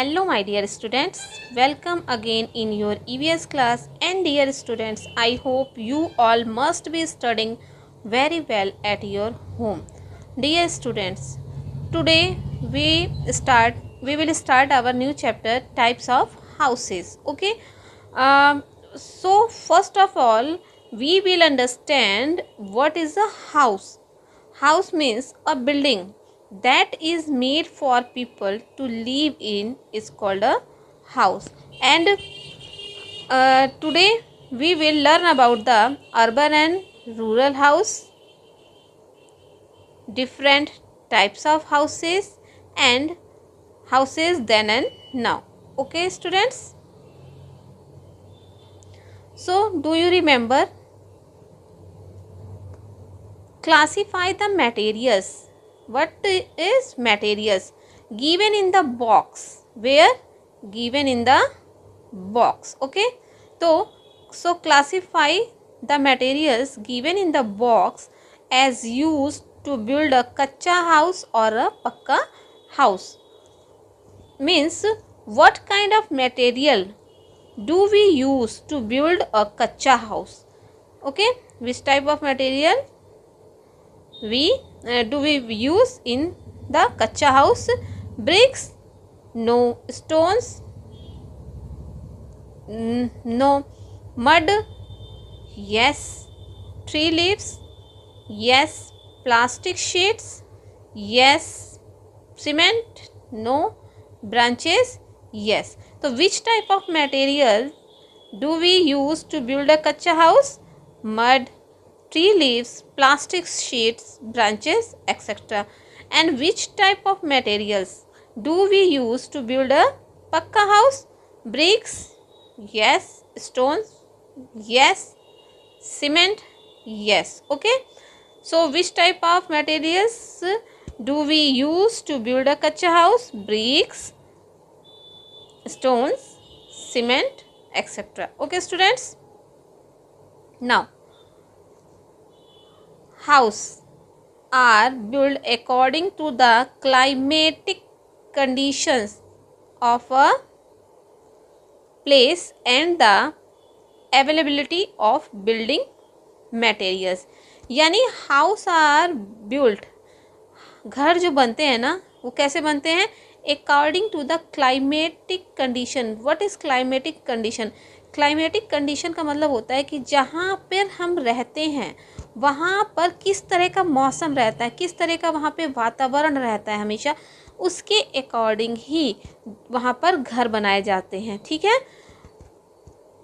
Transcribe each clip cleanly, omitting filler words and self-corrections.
Hello my dear students, welcome again in your EVS class. And dear students, I hope you all must be studying very well at your home. Dear students, today we will start our new chapter, types of houses. Okay. So first of all, we will understand what is a house. House means a building that is made for people to live in is called a house. And today we will learn about the urban and rural house, different types of houses, and houses then and now. Okay students, so do you remember, classify the materials. What is materials? Given in the box. Where? Given in the box. Okay. So classify the materials given in the box as used to build a kacha house or a pakka house. Means what kind of material do we use to build a kacha house? Okay. Which type of material we use in the kacha house? Bricks? No. Stones? No. Mud? Yes. Tree leaves? Yes. Plastic sheets? Yes. Cement? No. Branches? Yes. So which type of material do we use to build a kacha house? Mud, tree leaves, plastic sheets, branches, etc. And which type of materials do we use to build a pakka house? Bricks? Yes. Stones? Yes. Cement? Yes. Okay. So which type of materials do we use to build a kacha house? Bricks, stones, cement, etc. Okay students. Now, house are built according to the climatic conditions of a place and the availability of building materials. यानी house are built, घर जो बनते हैं ना वो कैसे बनते हैं? According to the climatic condition. What is climatic condition? Climatic condition का मतलब होता है कि जहाँ पर हम रहते हैं वहाँ पर किस तरह का मौसम रहता है, किस तरह का वहाँ पे वातावरण रहता है, हमेशा उसके अकॉर्डिंग ही वहाँ पर घर बनाए जाते हैं. ठीक है.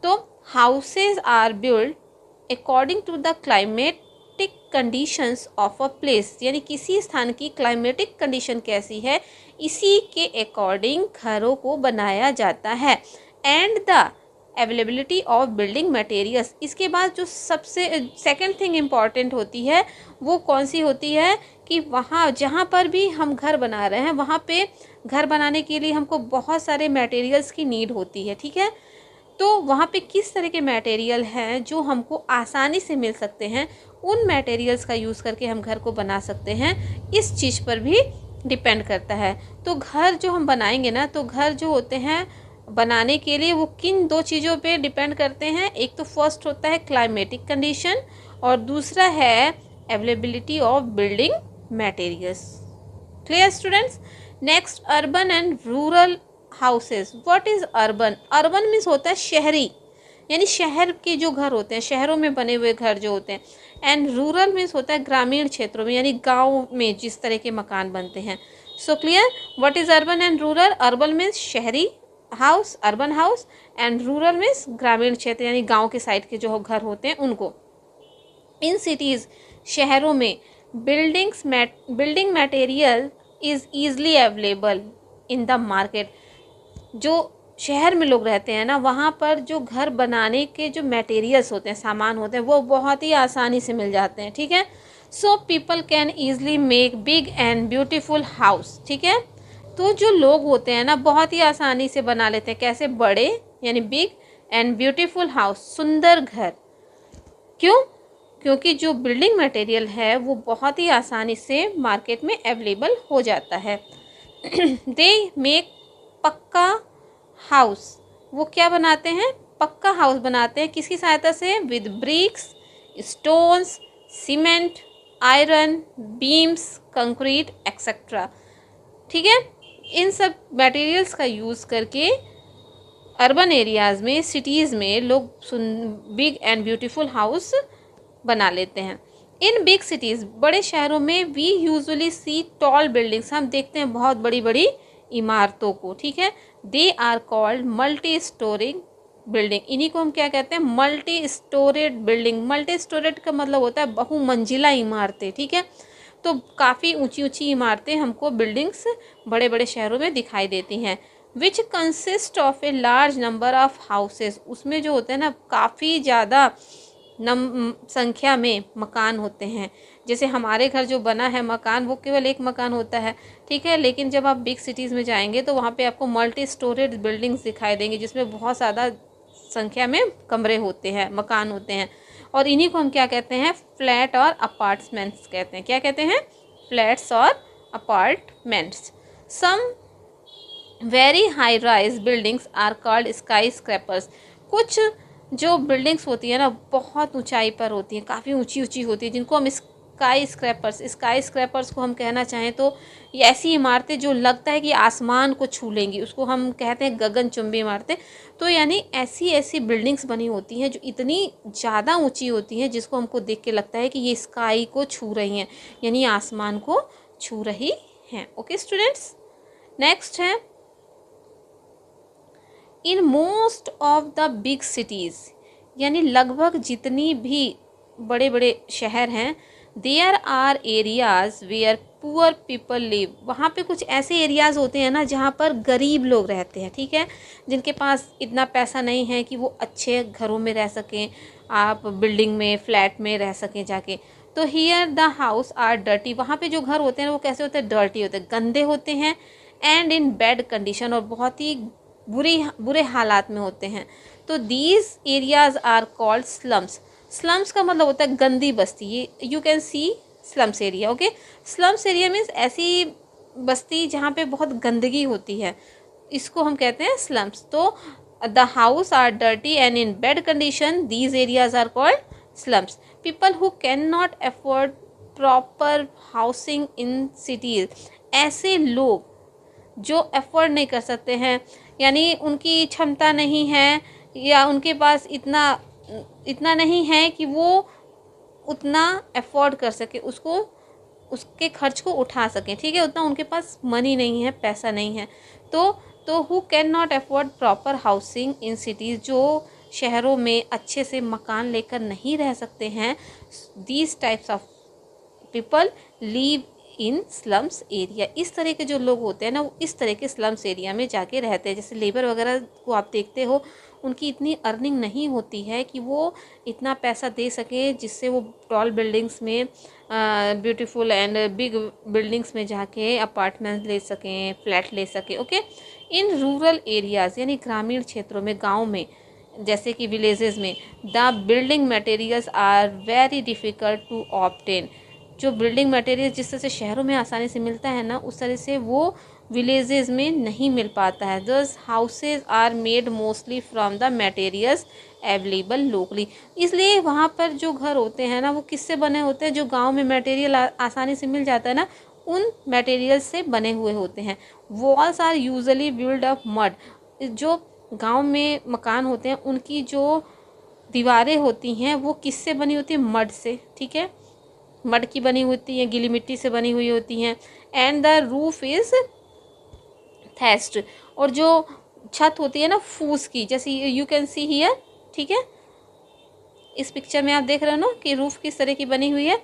तो houses are build according to the climatic conditions of a place. यानी किसी स्थान की क्लाइमेटिक कंडीशन कैसी है इसी के अकॉर्डिंग घरों को बनाया जाता है. And the availability of building materials. इसके बाद जो सबसे सेकंड थिंग इम्पॉर्टेंट होती है वो कौन सी होती है कि वहाँ जहाँ पर भी हम घर बना रहे हैं वहाँ पे घर बनाने के लिए हमको बहुत सारे मटेरियल्स की नीड होती है. ठीक है. तो वहाँ पे किस तरह के मटेरियल हैं जो हमको आसानी से मिल सकते हैं, उन मटेरियल्स का यूज़ करके हम घर को बना सकते हैं, इस चीज़ पर भी डिपेंड करता है. तो घर जो हम बनाएंगे ना, तो घर जो होते हैं बनाने के लिए वो किन दो चीज़ों पे डिपेंड करते हैं? एक तो फर्स्ट होता है क्लाइमेटिक कंडीशन और दूसरा है availability of building materials. Clear students. Next, urban and rural houses. What is urban? Urban means होता है शहरी, यानी शहर के जो घर होते हैं, शहरों में बने हुए घर जो होते हैं. एंड रूरल मीन्स होता है ग्रामीण क्षेत्रों में, यानी गाँव में जिस तरह के मकान बनते हैं. So clear. What is urban and rural? Urban means शहरी house, urban house, and rural means ग्रामीण क्षेत्र यानी गांव के साइड के जो घर होते हैं उनको. इन सिटीज़, शहरों में building material is easily available in the market. जो शहर में लोग रहते हैं ना वहाँ पर जो घर बनाने के जो मटेरियल्स होते हैं, सामान होते हैं, वो बहुत ही आसानी से मिल जाते हैं. ठीक है. So people can easily make big and beautiful house. ठीक है. तो जो लोग होते हैं ना बहुत ही आसानी से बना लेते हैं. कैसे? बड़े यानी बिग एंड ब्यूटीफुल हाउस, सुंदर घर. क्यों? क्योंकि जो बिल्डिंग मटेरियल है वो बहुत ही आसानी से मार्केट में अवेलेबल हो जाता है. दे मेक पक्का हाउस, वो क्या बनाते हैं, पक्का हाउस बनाते हैं, किसकी सहायता से, with bricks, stones, cement, iron, beams, concrete etcetera. ठीक है, इन सब मटेरियल्स का यूज़ करके अर्बन एरियाज़ में, सिटीज़ में लोग बिग एंड ब्यूटीफुल हाउस बना लेते हैं। इन बिग सिटीज़, बड़े शहरों में, we usually see tall buildings, हम देखते हैं बहुत बड़ी बड़ी इमारतों को। ठीक है, they are called multi storing building, इन्हीं को हम क्या कहते हैं, multi storeyed building. Multi storeyed का मतलब होता है बहुमंजिला इमारतें। ठीक है, तो काफ़ी ऊंची ऊंची इमारतें हमको बिल्डिंग्स बड़े बड़े शहरों में दिखाई देती हैं। Which consist of a large number of houses, उसमें जो होते हैं ना काफ़ी ज़्यादा संख्या में मकान होते हैं। जैसे हमारे घर जो बना है मकान, वो केवल एक मकान होता है। ठीक है, लेकिन जब आप बिग सिटीज़ में जाएंगे तो वहाँ पे आपको मल्टी स्टोरेड बिल्डिंग्स दिखाई देंगी, जिसमें बहुत ज़्यादा संख्या में कमरे होते हैं, मकान होते हैं। और इन्हीं को हम क्या कहते हैं, फ्लैट और अपार्टमेंट्स कहते हैं। क्या कहते हैं, फ्लैट्स और apartments. Some very high rise buildings are called skyscrapers, कुछ जो बिल्डिंग्स होती है ना बहुत ऊंचाई पर होती हैं, काफ़ी ऊंची ऊंची होती है, जिनको हम स्काई स्क्रैपर्स को हम कहना चाहें तो ये ऐसी इमारतें जो लगता है कि आसमान को छू लेंगी, उसको हम कहते हैं गगनचुंबी इमारतें। तो यानी ऐसी ऐसी बिल्डिंग्स बनी होती हैं जो इतनी ज़्यादा ऊंची होती हैं, जिसको हमको देख के लगता है कि ये स्काई को छू रही हैं, यानी आसमान को छू रही हैं। ओके स्टूडेंट्स, नेक्स्ट है, in most of the big cities, यानी लगभग जितनी भी बड़े बड़े शहर हैं, there are areas where poor people live, वहाँ पे कुछ ऐसे एरियाज़ होते हैं ना जहाँ पर गरीब लोग रहते हैं। ठीक है, जिनके पास इतना पैसा नहीं है कि वो अच्छे घरों में रह सकें, आप बिल्डिंग में, फ्लैट में रह सकें जाके। तो here the house are dirty, वहाँ पे जो घर होते हैं वो कैसे होते हैं, डर्टी होते हैं, गंदे होते हैं, एंड इन बैड कंडीशन, और बहुत ही बुरे हालात में होते हैं। तो these areas are called slums. Slums का मतलब होता है गंदी बस्ती, ये you can see slums area. Okay, slums area means ऐसी बस्ती जहाँ पे बहुत गंदगी होती है, इसको हम कहते हैं स्लम्स। तो the house are dirty and in bad condition, these areas are called slums. People who can not afford proper housing in cities, ऐसे लोग जो अफोर्ड नहीं कर सकते हैं, यानी उनकी क्षमता नहीं है या उनके पास इतना नहीं है कि वो उतना अफोर्ड कर सके, उसके खर्च को उठा सकें। ठीक है, उतना उनके पास मनी नहीं है, पैसा नहीं है। तो who can not afford proper housing in cities, जो शहरों में अच्छे से मकान लेकर नहीं रह सकते हैं, these types of people leave in slums area. इस तरह के जो लोग होते हैं ना, वो इस तरह के स्लम्स एरिया में जाके रहते हैं। जैसे लेबर वगैरह को आप देखते हो, उनकी इतनी अर्निंग नहीं होती है कि वो इतना पैसा दे सके जिससे वो टॉल बिल्डिंग्स में, ब्यूटीफुल एंड बिग बिल्डिंग्स में जाके अपार्टमेंट ले सकें, फ्लैट ले सकें। ओके, इन रूरल एरियाज़, यानी ग्रामीण क्षेत्रों में, गाँव में, जैसे कि विलेजेस में, the building materials are very difficult to obtain. जो बिल्डिंग मटेरियल जिस तरह से शहरों में आसानी से मिलता है ना, उस तरह से वो विलेजेस में नहीं मिल पाता है। Thus houses are made mostly from the materials available locally, इसलिए वहाँ पर जो घर होते हैं ना, वो किससे बने होते हैं, जो गांव में मटेरियल आसानी से मिल जाता है ना, उन मटेरियल से बने हुए होते हैं। Walls are usually build of mud, जो गांव में मकान होते हैं उनकी जो दीवारें होती हैं वो किससे बनी होती है, मड से। ठीक है, मड की बनी होती हैं, गीली मिट्टी से बनी हुई होती हैं। एंड द रूफ इज़ थैस्ट, और जो छत होती है ना फूस की, जैसे यू कैन सी हियर। ठीक है, इस पिक्चर में आप देख रहे हो ना कि रूफ किस तरह की बनी हुई है।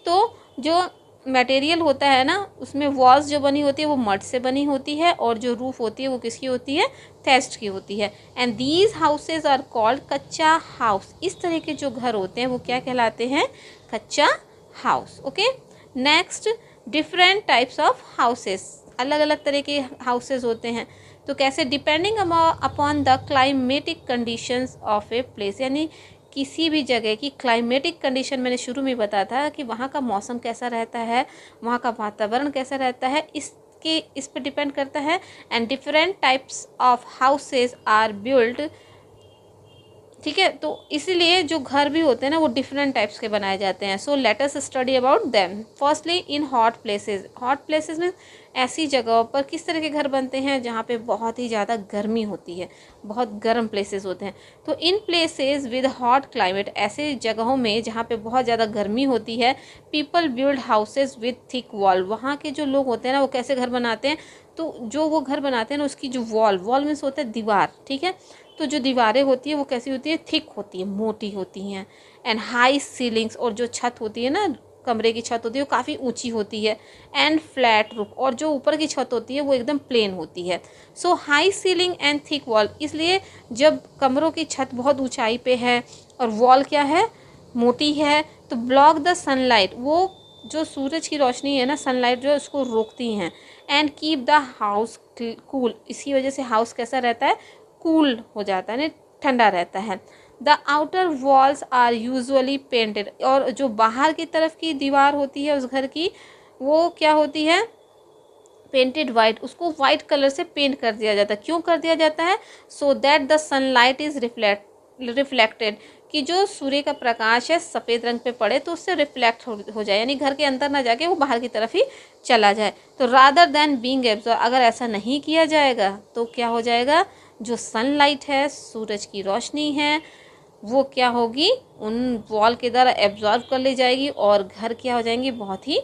तो जो मटेरियल होता है ना, उसमें वॉल्स जो बनी होती है वो मड से बनी होती है, और जो रूफ होती है वो किसकी होती है, थैस्ट की होती है। And these houses are called kachcha house. इस तरह के जो घर होते हैं वो क्या कहलाते हैं, कच्चा house. Okay, next, different types of houses, अलग अलग तरह के हाउसेस होते हैं। तो कैसे, depending upon the climatic conditions of a place, यानी किसी भी जगह की क्लाइमेटिक कंडीशन, मैंने शुरू में बताया था कि वहाँ का मौसम कैसा रहता है, वहाँ का वातावरण कैसा रहता है, इस इस पे डिपेंड करता है। And different types of houses are built, ठीक है। तो इसीलिए जो घर भी होते हैं ना वो डिफरेंट टाइप्स के बनाए जाते हैं। So let us study about them. Firstly in hot places. Hot places में ऐसी जगहों पर किस तरह के घर बनते हैं जहाँ पे बहुत ही ज़्यादा गर्मी होती है, बहुत गर्म प्लेसेस होते हैं। तो in places with hot climate, ऐसे जगहों में जहाँ पे बहुत ज़्यादा गर्मी होती है, people build houses with thick wall. वहाँ के जो लोग होते हैं ना वो कैसे घर बनाते हैं, तो जो वो घर बनाते हैं ना उसकी जो वॉल मीन्स होता है दीवार, ठीक है। तो जो दीवारें होती है वो कैसी होती है, थिक होती है, मोटी होती हैं। एंड हाई सीलिंग्स, और जो छत होती है ना, कमरे की छत होती है वो काफ़ी ऊंची होती है। एंड फ्लैट रूफ, और जो ऊपर की छत होती है वो एकदम प्लेन होती है। So high ceiling and thick wall, इसलिए जब कमरों की छत बहुत ऊंचाई पे है और वॉल क्या है, मोटी है, तो ब्लॉक द सनलाइट, वो जो सूरज की रोशनी है ना, सनलाइट जो है उसको रोकती हैं। And keep the house cool, इसी वजह से हाउस कैसा रहता है, कूल हो जाता है ना, ठंडा रहता है। The outer walls are usually painted, और जो बाहर की तरफ की दीवार होती है उस घर की वो क्या होती है, पेंटेड वाइट, उसको वाइट कलर से पेंट कर दिया जाता है। क्यों कर दिया जाता है, so that the sunlight is reflected, कि जो सूर्य का प्रकाश है सफ़ेद रंग पे पड़े तो उससे रिफ्लेक्ट हो जाए, यानी घर के अंदर ना जाके वो बाहर की तरफ ही चला जाए। तो रादर देन बीइंग एब्जॉर्ब, अगर ऐसा नहीं किया जाएगा तो क्या हो जाएगा, जो सनलाइट है, सूरज की रोशनी है, वो क्या होगी, उन वॉल के द्वारा एब्जॉर्ब कर ली जाएगी और घर क्या हो जाएंगे, बहुत ही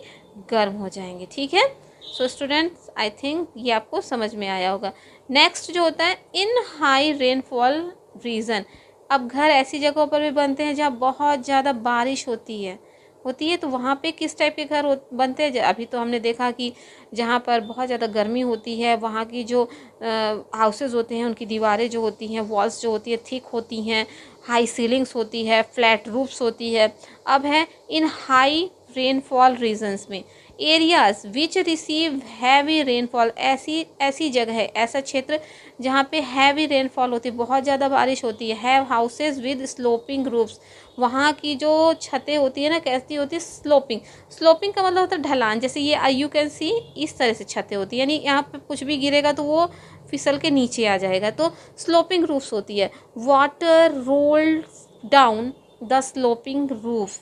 गर्म हो जाएंगे, ठीक है। सो स्टूडेंट्स, आई थिंक ये आपको समझ में आया होगा। नेक्स्ट जो होता है, इन हाई रेनफॉल रीजन। अब घर ऐसी जगहों पर भी बनते हैं जहाँ बहुत ज़्यादा बारिश होती है, तो वहाँ पे किस टाइप के घर बनते हैं। अभी तो हमने देखा कि जहाँ पर बहुत ज़्यादा गर्मी होती है वहाँ की जो हाउसेज होते हैं उनकी दीवारें जो होती हैं, वॉल्स जो होती है थिक होती हैं, हाई सीलिंग्स होती है, फ्लैट रूफ्स होती है। अब है इन हाई रेनफॉल रीजन्स में, areas which receive heavy rainfall, ऐसी जगह है, ऐसा क्षेत्र जहाँ पे हैवी रेनफॉल होती है, बहुत ज़्यादा बारिश होती है। Have houses with sloping roofs, वहाँ की जो छतें होती है ना कैसी होती है, स्लोपिंग। स्लोपिंग का मतलब होता है ढलान, जैसे ये यू कैन सी इस तरह से छतें होती है, यानी यहाँ पे कुछ भी गिरेगा तो वो फिसल के नीचे आ जाएगा, तो स्लोपिंग रूफ्स होती है। Water rolled down the sloping roof,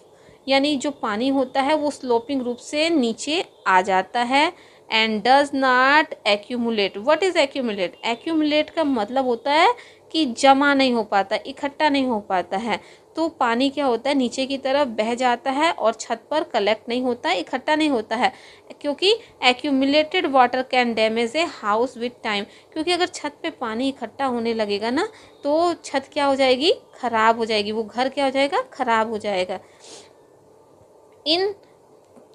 यानी जो पानी होता है वो स्लोपिंग रूप से नीचे आ जाता है। And does not accumulate, what is accumulate, accumulate का मतलब होता है कि जमा नहीं हो पाता, इकट्ठा नहीं हो पाता है। तो पानी क्या होता है, नीचे की तरफ बह जाता है और छत पर कलेक्ट नहीं होता है, इकट्ठा नहीं होता है, क्योंकि accumulated water can damage a house with time, क्योंकि अगर छत पे पानी इकट्ठा होने लगेगा ना तो छत क्या हो जाएगी, खराब हो जाएगी, वो घर क्या हो जाएगा, खराब हो जाएगा। In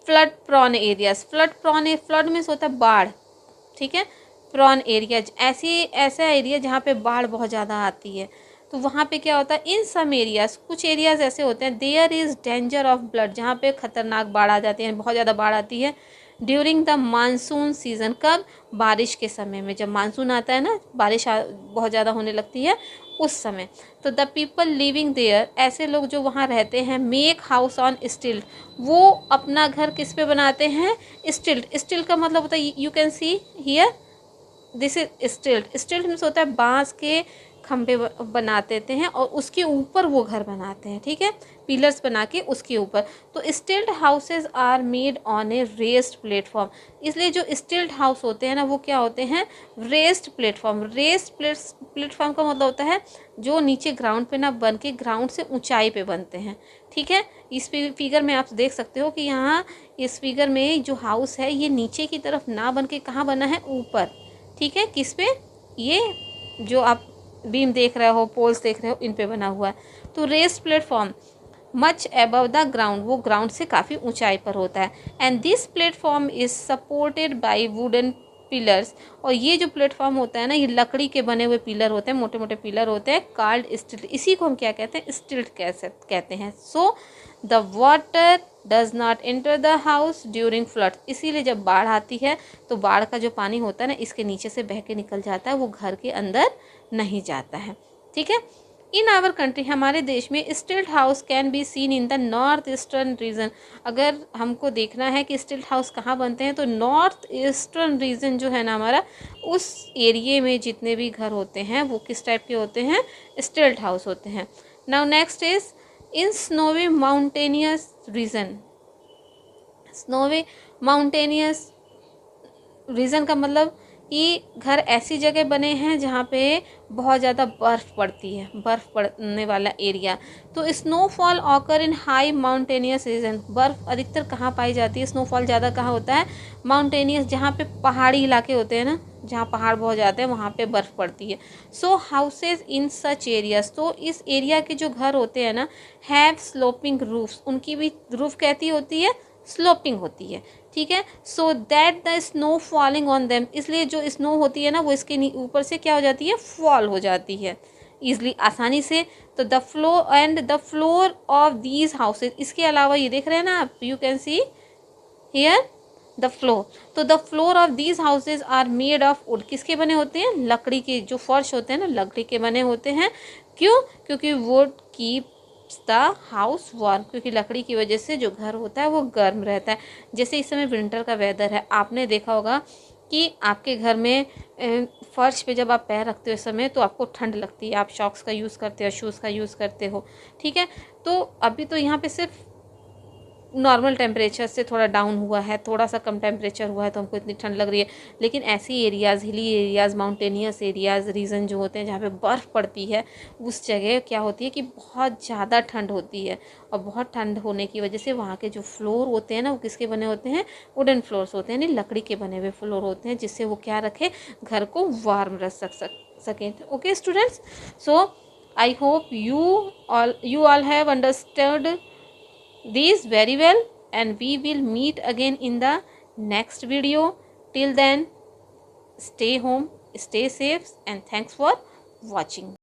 flood prone areas, flood means होता है बाढ़, ठीक है। प्रॉन एरियाज ऐसा एरिया जहाँ पे बाढ़ बहुत ज़्यादा आती है, तो वहाँ पे क्या होता है, इन सम एरियाज, कुछ एरियाज ऐसे होते हैं, there is danger of flood, जहाँ पे खतरनाक बाढ़ आ जाती है, बहुत ज़्यादा बाढ़ आती है। ड्यूरिंग द मानसून सीजन, कब, बारिश के समय में, जब मानसून आता है ना, बारिश बहुत ज़्यादा होने लगती है उस समय। तो द पीपल लिविंग देयर, ऐसे लोग जो वहाँ रहते हैं, मेक हाउस ऑन स्टिल्ट, वो अपना घर किस पे बनाते हैं, स्टिल्ट। स्टिल्ट का मतलब होता है, you can see here this is स्टिल्ट। स्टिल्ट मीन्स होता है बांस के खंभे बना देते हैं और उसके ऊपर वो घर बनाते हैं, ठीक है, पिलर्स बना के उसके ऊपर। तो stilt houses are made on a raised platform, इसलिए जो स्टिल्ट हाउस होते हैं ना वो क्या होते हैं, रेस्ड प्लेटफॉर्म। रेस्ड प्लेटफॉर्म का मतलब होता है जो नीचे ग्राउंड पे ना बन के ग्राउंड से ऊंचाई पे बनते हैं, ठीक है। इस फिगर में आप देख सकते हो कि यहाँ इस फिगर में जो हाउस है ये नीचे की तरफ ना बन के कहाँ बना है, ऊपर, ठीक है। किस पे, ये जो आप बीम देख रहे हो, पोल्स देख रहे हो, इन पे बना हुआ है। तो raised platform much above the ground, वो ग्राउंड से काफ़ी ऊंचाई पर होता है। And this platform is supported by wooden pillars, और ये जो प्लेटफॉर्म होता है ना ये लकड़ी के बने हुए पिलर होते हैं, मोटे मोटे पिलर होते हैं, कॉल्ड स्टिल्ट, इसी को हम क्या कहते हैं, स्टिल्ट कहते हैं। So the water does not enter the house during flood, इसीलिए जब बाढ़ आती है तो बाढ़ का जो पानी होता है ना इसके नीचे से बह के निकल जाता है, वो घर के अंदर नहीं जाता है, ठीक है। इन आवर कंट्री, हमारे देश में स्टिल्ट house can be seen in the north eastern region. अगर हमको देखना है कि स्टिल्ट हाउस कहाँ बनते हैं तो नॉर्थ ईस्टर्न रीजन जो है ना हमारा, उस एरिए में जितने भी घर होते हैं वो किस टाइप के होते हैं, स्टिल्ट हाउस होते हैं। Now next is in snowy mountainous region. Snowy mountainous reason का मतलब कि घर ऐसी जगह बने हैं जहाँ पे बहुत ज़्यादा बर्फ़ पड़ती है, बर्फ़ पड़ने वाला एरिया। तो snowfall occur in high mountainous region. बर्फ़ अधिकतर कहाँ पाई जाती है, स्नोफॉल ज़्यादा कहाँ होता है, माउंटेनियस, जहाँ पे पहाड़ी इलाके होते हैं ना, जहाँ पहाड़ बहुत ज़्यादा है वहाँ पे बर्फ़ पड़ती है। सो हाउसेज इन सच एरियाज, तो इस एरिया के जो घर होते हैं ना, हैव स्लोपिंग रूफ्स, उनकी भी रूफ कैसी होती है, स्लोपिंग होती है, ठीक है। So that the snow falling on them, इसलिए जो स्नो होती है ना वो इसके ऊपर से क्या हो जाती है, फॉल हो जाती है ईजिली, आसानी से। तो the flow and the floor of these houses, इसके अलावा ये देख रहे हैं ना आप, you can see here the floor. तो the floor of these houses are made of wood, किसके बने होते हैं, लकड़ी के, जो फर्श होते हैं ना लकड़ी के बने होते हैं। क्यों, क्योंकि would keep the house warm, क्योंकि लकड़ी की वजह से जो घर होता है वो गर्म रहता है। जैसे इस समय विंटर का वेदर है, आपने देखा होगा कि आपके घर में फर्श पे जब आप पैर रखते हो इस समय तो आपको ठंड लगती है, आप शॉक्स का यूज़ करते हो, शूज़ का यूज़ करते हो, ठीक है। तो अभी तो यहाँ पे सिर्फ नॉर्मल टेम्परेचर से थोड़ा डाउन हुआ है, थोड़ा सा कम टेम्परेचर हुआ है तो हमको इतनी ठंड लग रही है। लेकिन ऐसी areas, hilly areas, mountainous areas, reason जो होते हैं जहाँ पे बर्फ़ पड़ती है, उस जगह क्या होती है कि बहुत ज़्यादा ठंड होती है। और बहुत ठंड होने की वजह से वहाँ के जो फ्लोर होते हैं ना वो किसके बने होते हैं, वुडन फ्लोर्स होते हैं, यानी लकड़ी के बने हुए फ्लोर होते हैं, जिससे वो क्या रखे, घर को वार्म रख सकें। Okay students, so I hope you all have understood these very well, and we will meet again in the next video. Till then, stay home, stay safe, and thanks for watching.